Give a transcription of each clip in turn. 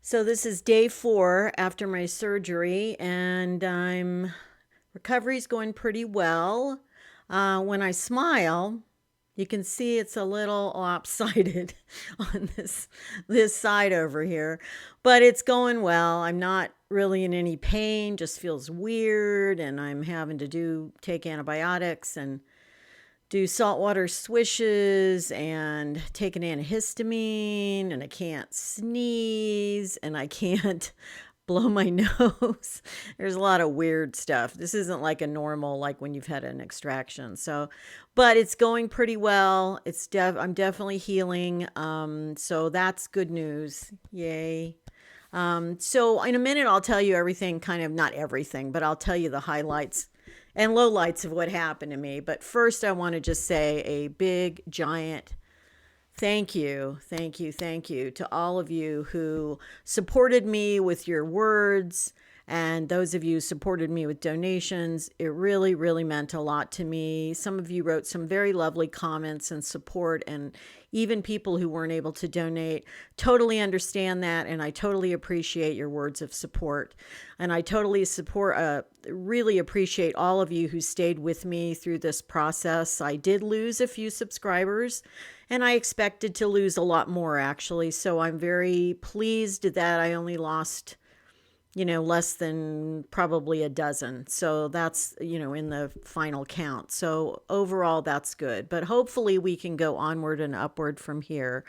So this is day 4 after my surgery, and recovery's going pretty well. When I smile, you can see it's a little lopsided on this side over here, but it's going well. I'm not really in any pain, just feels weird, and I'm having to take antibiotics and do saltwater swishes and take an antihistamine, and I can't sneeze and I can't blow my nose. There's a lot of weird stuff. This isn't like a normal, like when you've had an extraction. So, but it's going pretty well. I'm definitely healing. So that's good news. Yay. So in a minute, I'll tell you everything, kind of not everything, but I'll tell you the highlights and lowlights of what happened to me. But first, I want to just say a big, giant thank you to all of you who supported me with your words, and those of you who supported me with donations. It really, really meant a lot to me. Some of you wrote some very lovely comments and support, and even people who weren't able to donate. Totally understand that, and I totally appreciate your words of support. And I really appreciate all of you who stayed with me through this process. I did lose a few subscribers, and I expected to lose a lot more, actually. So I'm very pleased that I only lost, less than probably a dozen. So that's, in the final count. So overall, that's good. But hopefully we can go onward and upward from here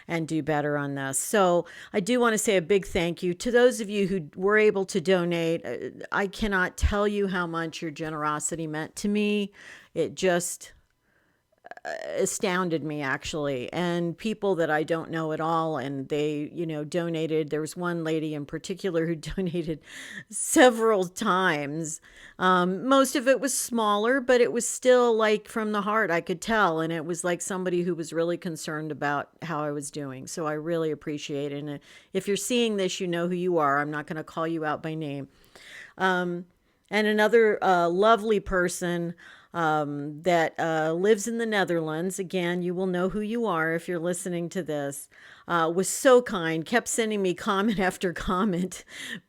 and do better on this. So I do want to say a big thank you to those of you who were able to donate. I cannot tell you how much your generosity meant to me. It just astounded me, actually. And people that I don't know at all, and they donated. There was one lady in particular who donated several times. Most of it was smaller, but it was still like from the heart, I could tell. And it was like somebody who was really concerned about how I was doing. So I really appreciate it. And if you're seeing this, you know who you are. I'm not going to call you out by name. And another lovely person that lives in the Netherlands. Again, you will know who you are if you're listening to this. Was so kind, kept sending me comment after comment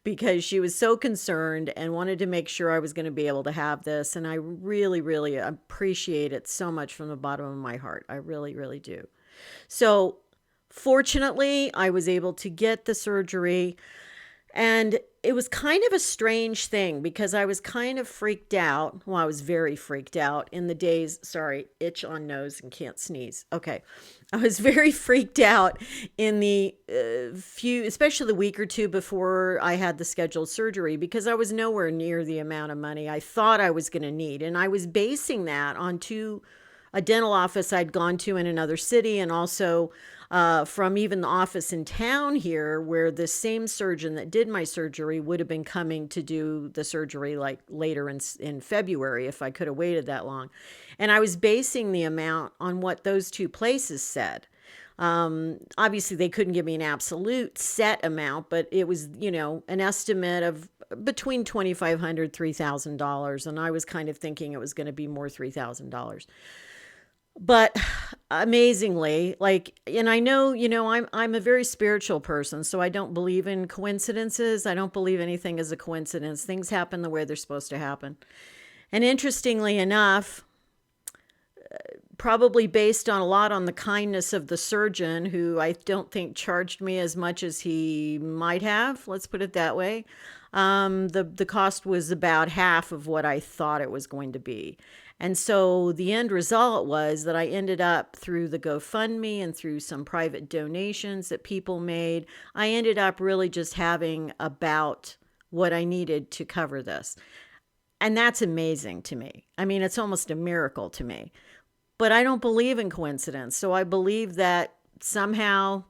because she was so concerned and wanted to make sure I was going to be able to have this. And I really, really appreciate it so much from the bottom of my heart. I really, really do. So fortunately, I was able to get the surgery. And it was kind of a strange thing because I was kind of freaked out. Well, I was very freaked out in the days, sorry, itch on nose and can't sneeze. Okay. I was very freaked out in the especially the week or two before I had the scheduled surgery, because I was nowhere near the amount of money I thought I was going to need. And I was basing that on a dental office I'd gone to in another city, and also from even the office in town here, where the same surgeon that did my surgery would have been coming to do the surgery like later in February if I could have waited that long. And I was basing the amount on what those two places said. Obviously, they couldn't give me an absolute set amount, but it was, an estimate of between $2,500, $3,000. And I was kind of thinking it was going to be more $3,000. But amazingly, and I know, I'm a very spiritual person, so I don't believe in coincidences. I don't believe anything is a coincidence. Things happen the way they're supposed to happen. And interestingly enough, probably based on a lot on the kindness of the surgeon, who I don't think charged me as much as he might have, let's put it that way. The cost was about half of what I thought it was going to be. And so the end result was that I ended up, through the GoFundMe and through some private donations that people made, I ended up really just having about what I needed to cover this. And that's amazing to me. I mean, it's almost a miracle to me. But I don't believe in coincidence. So I believe that somehow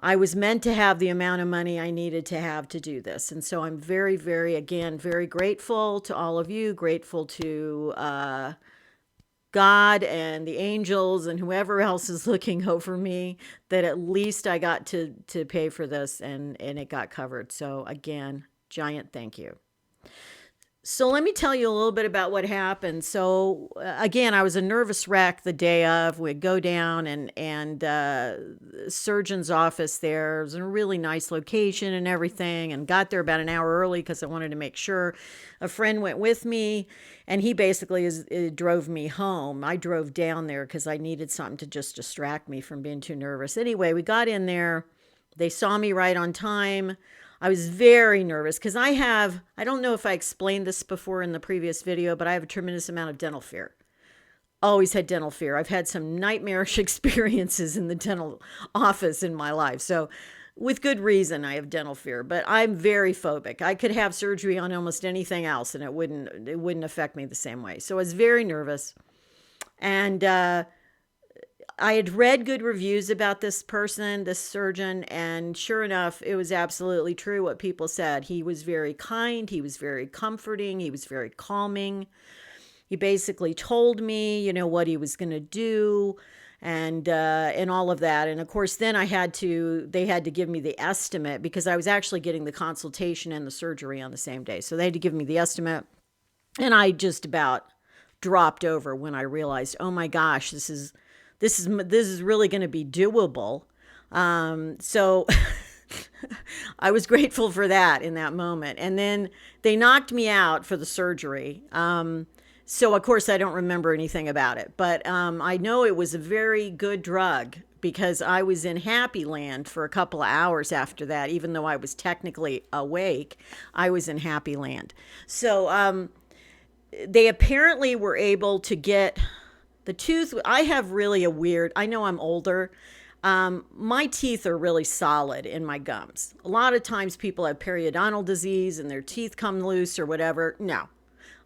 I was meant to have the amount of money I needed to have to do this. And so I'm very, very, again, very grateful to all of you, grateful to God and the angels and whoever else is looking over me, that at least I got to pay for this, and it got covered. So again, giant thank you. So let me tell you a little bit about what happened. So again, I was a nervous wreck the day of. We'd go down and surgeon's office there. It was in a really nice location and everything, and got there about an hour early because I wanted to make sure. A friend went with me, and he basically drove me home. I drove down there because I needed something to just distract me from being too nervous. Anyway, we got in there. They saw me right on time. I was very nervous because I don't know if I explained this before in the previous video, but I have a tremendous amount of dental fear. Always had dental fear. I've had some nightmarish experiences in the dental office in my life. So, with good reason, I have dental fear, but I'm very phobic. I could have surgery on almost anything else and it wouldn't affect me the same way. So, I was very nervous. And I had read good reviews about this person, this surgeon, and sure enough, it was absolutely true what people said. He was very kind, he was very comforting, he was very calming. He basically told me, what he was going to do and all of that. And of course, then they had to give me the estimate because I was actually getting the consultation and the surgery on the same day. So they had to give me the estimate, and I just about dropped over when I realized, oh my gosh, this is really going to be doable. So I was grateful for that in that moment. And then they knocked me out for the surgery. So of course I don't remember anything about it, but I know it was a very good drug because I was in happy land for a couple of hours after that. Even though I was technically awake, I was in happy land. So they apparently were able to get the tooth. I have really I know I'm older. My teeth are really solid in my gums. A lot of times people have periodontal disease and their teeth come loose or whatever. No,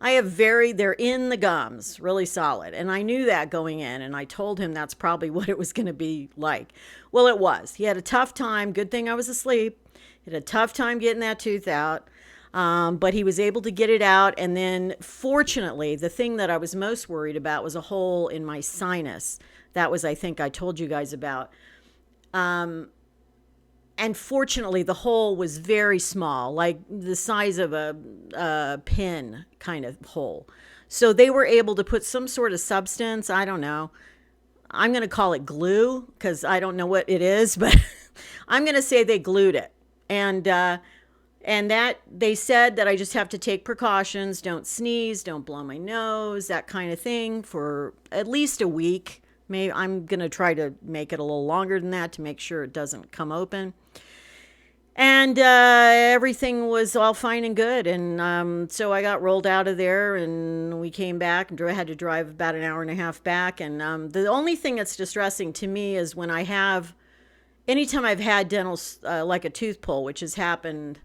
they're in the gums, really solid. And I knew that going in, and I told him that's probably what it was going to be like. Well, it was. He had a tough time. Good thing I was asleep. He had a tough time getting that tooth out. But he was able to get it out. And then fortunately, the thing that I was most worried about was a hole in my sinus. That was, I think I told you guys about. And fortunately, the hole was very small, like the size of a pin kind of hole. So they were able to put some sort of substance. I don't know. I'm going to call it glue because I don't know what it is, but I'm going to say they glued it. And that they said that I just have to take precautions, don't sneeze, don't blow my nose, that kind of thing for at least a week. Maybe I'm going to try to make it a little longer than that to make sure it doesn't come open. And everything was all fine and good. And so I got rolled out of there and we came back and I had to drive about an hour and a half back. And the only thing that's distressing to me is when anytime I've had dental, like a tooth pull, which has happened.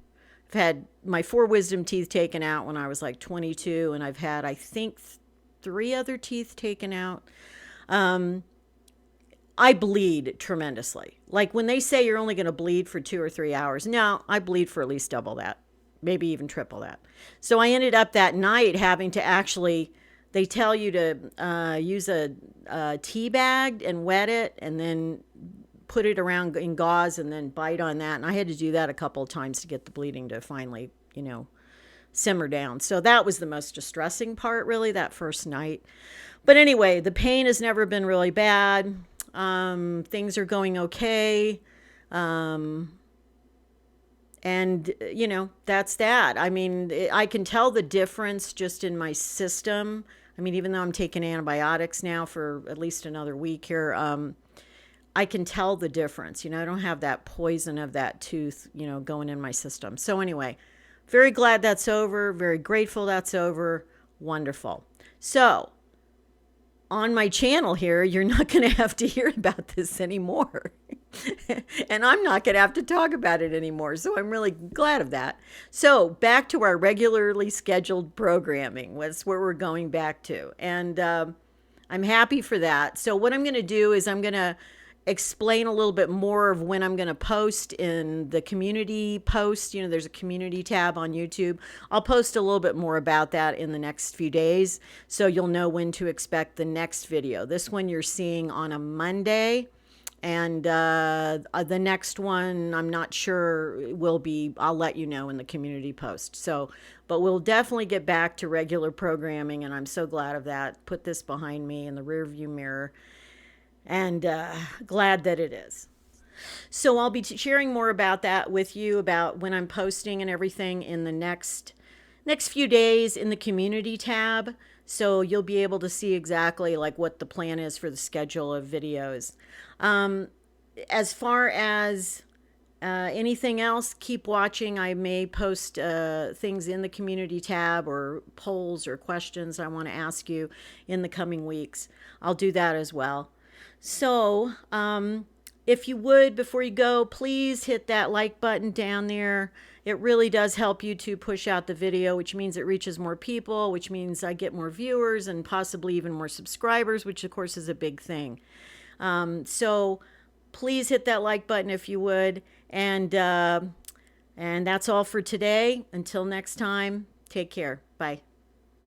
I've had my 4 wisdom teeth taken out when I was like 22, and I've had, I think, 3 other teeth taken out. I bleed tremendously. Like when they say you're only going to bleed for 2 or 3 hours, no, I bleed for at least double that, maybe even triple that. So I ended up that night having to actually, they tell you to use a tea bag and wet it and then put it around in gauze and then bite on that. And I had to do that a couple of times to get the bleeding to finally, simmer down. So that was the most distressing part, really, that first night. But anyway, the pain has never been really bad. Things are going okay. And, that's that. I mean, I can tell the difference just in my system. I mean, even though I'm taking antibiotics now for at least another week here, I can tell the difference. I don't have that poison of that tooth, going in my system. So anyway, very glad that's over. Very grateful that's over. Wonderful. So on my channel here, you're not going to have to hear about this anymore. And I'm not going to have to talk about it anymore. So I'm really glad of that. So back to our regularly scheduled programming. That's where we're going back to. And I'm happy for that. So what I'm going to do is I'm going to explain a little bit more of when I'm going to post in the community post. There's a community tab on YouTube. I'll post a little bit more about that in the next few days, so you'll know when to expect the next video. This one you're seeing on a Monday. And the next one, I'm not sure, will be, I'll let you know in the community post. So, but we'll definitely get back to regular programming, and I'm so glad of that. Put this behind me in the rearview mirror, and glad that it is. So I'll be sharing more about that with you, about when I'm posting and everything, in the next few days in the community tab. So you'll be able to see exactly like what the plan is for the schedule of videos. Um, as far as anything else, keep watching. I may post things in the community tab, or polls or questions I want to ask you in the coming weeks. I'll do that as well. So, if you would, before you go, please hit that like button down there. It really does help YouTube push out the video, which means it reaches more people, which means I get more viewers and possibly even more subscribers, which of course is a big thing. So please hit that like button if you would. And that's all for today. Until next time, take care. Bye.